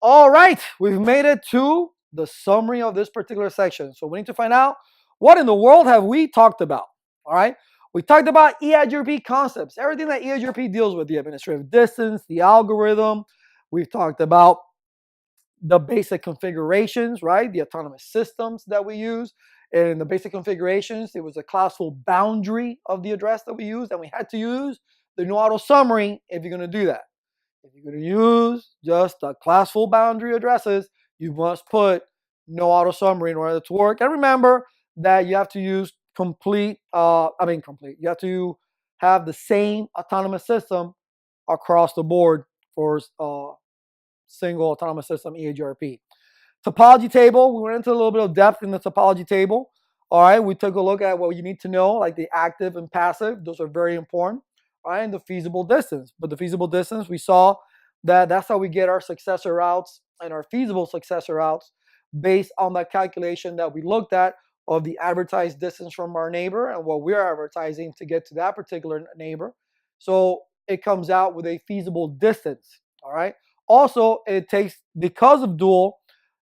All right, we've made it to the summary of this particular section. So we need to find out what in the world have we talked about. All right, we talked about EIGRP concepts, everything that EIGRP deals with, the administrative distance, the algorithm. We've talked about the basic configurations, right? The autonomous systems that we use. And in the basic configurations, it was a classful boundary of the address that we used, and we had to use the no auto summary if you're going to do that. If you're going to use just the classful boundary addresses, you must put no auto summary in order to work. And remember that you have to use complete. You have to have the same autonomous system across the board for single autonomous system EIGRP. Topology table, we went into a little bit of depth in the topology table. All right, we took a look at what you need to know, like the active and passive. Those are very important. All right, and the feasible distance. But the feasible distance, we saw that that's how we get our successor routes and our feasible successor routes based on that calculation that we looked at of the advertised distance from our neighbor and what we're advertising to get to that particular neighbor. So it comes out with a feasible distance. All right. Also, it takes, because of dual,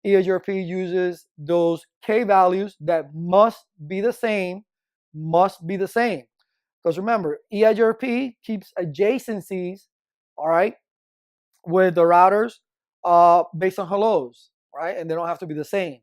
EIGRP uses those K values that must be the same, Because remember, EIGRP keeps adjacencies, all right, with the routers based on hellos, right? And they don't have to be the same.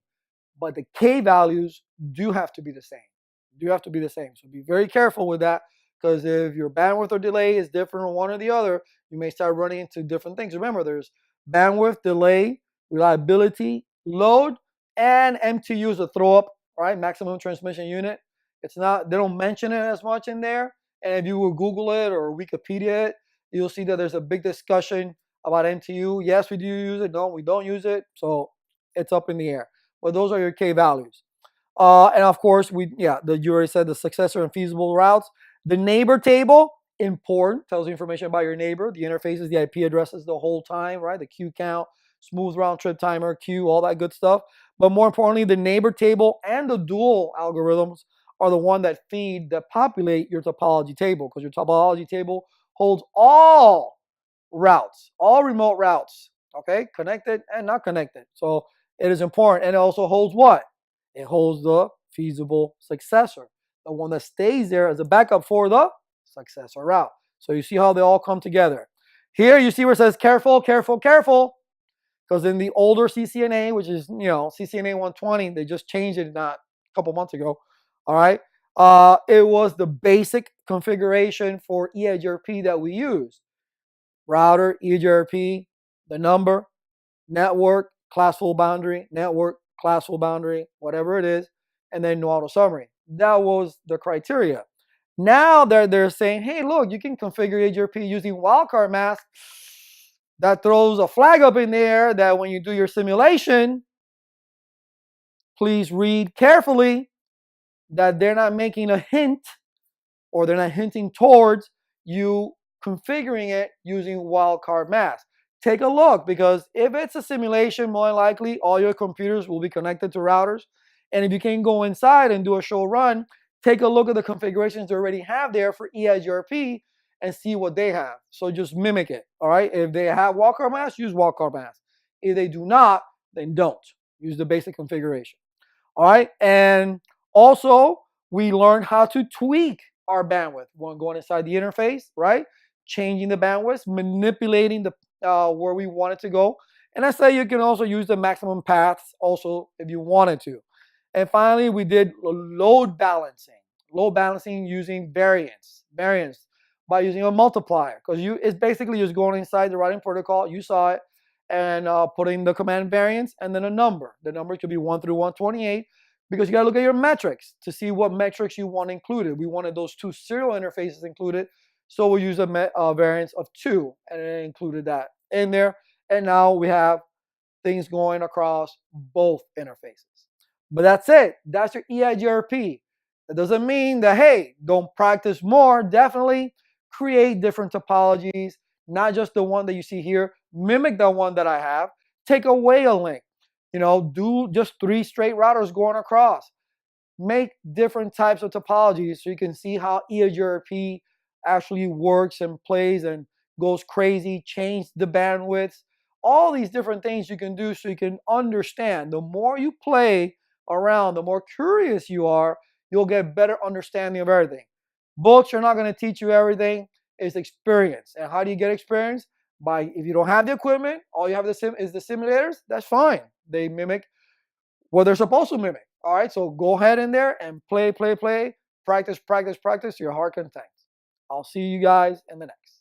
But the K values do have to be the same. So be very careful with that, because if your bandwidth or delay is different on one or the other, you may start running into different things. Remember, there's bandwidth, delay, reliability, load, and MTU is a throw up, right? Maximum transmission unit. It's not, they don't mention it as much in there. And if you will Google it or Wikipedia it, you'll see that there's a big discussion about MTU. Yes, we do use it. No, we don't use it. So it's up in the air. But those are your K values. And of course, you already said the successor and feasible routes. The neighbor table, important, tells you information about your neighbor, the interfaces, the IP addresses the whole time, right? The queue count, smooth round trip timer, queue, all that good stuff. But more importantly, the neighbor table and the dual algorithms are the one that populate your topology table, because your topology table holds all routes, all remote routes, okay? Connected and not connected. So it is important. And it also holds what? It holds the feasible successor, the one that stays there as a backup for the successor route. So you see how they all come together. Here you see where it says careful, careful, careful, because in the older CCNA, which is, CCNA 120, they just changed it not a couple months ago. All right. It was the basic configuration for EIGRP that we used. Router, EIGRP, the number, network, classful boundary, network, classful boundary, whatever it is, and then no auto summary. That was the criteria. Now they're saying, hey, look, you can configure EIGRP using wildcard mask. That throws a flag up in there that when you do your simulation, please read carefully that they're not making a hint, or they're not hinting towards you configuring it using wildcard mask. Take a look, because if it's a simulation, more likely all your computers will be connected to routers. And if you can go inside and do a show run, take a look at the configurations they already have there for EIGRP and see what they have. So just mimic it, all right? If they have wildcard mask, use wildcard mask. If they do not, then don't. Use the basic configuration, all right? And also, we learned how to tweak our bandwidth. Going inside the interface, right? Changing the bandwidth, manipulating the where we want it to go. And I say you can also use the maximum paths also if you wanted to. And finally, we did load balancing using variance by using a multiplier, because it's basically just going inside the routing protocol. You saw it, and putting the command variance and then a number. The number could be 1 through 128, because you got to look at your metrics to see what metrics you want included. We wanted those two serial interfaces included, so we'll use a variance of 2, and it included that in there. And now we have things going across both interfaces. But that's it. That's your EIGRP. That doesn't mean that, hey, don't practice more. Definitely create different topologies, not just the one that you see here. Mimic the one that I have. Take away a link. Do just 3 straight routers going across. Make different types of topologies so you can see how EIGRP actually works and plays and goes crazy. Change the bandwidths All these different things you can do so you can understand. The more you play around, the more curious you are, you'll get better understanding of everything. Books are not going to teach you everything. It's experience. And how do you get experience? By, if you don't have the equipment, all you have is the simulators, that's fine. They mimic what they're supposed to mimic. All right, so go ahead in there and play, practice, practice, practice to your heart content. I'll see you guys in the next.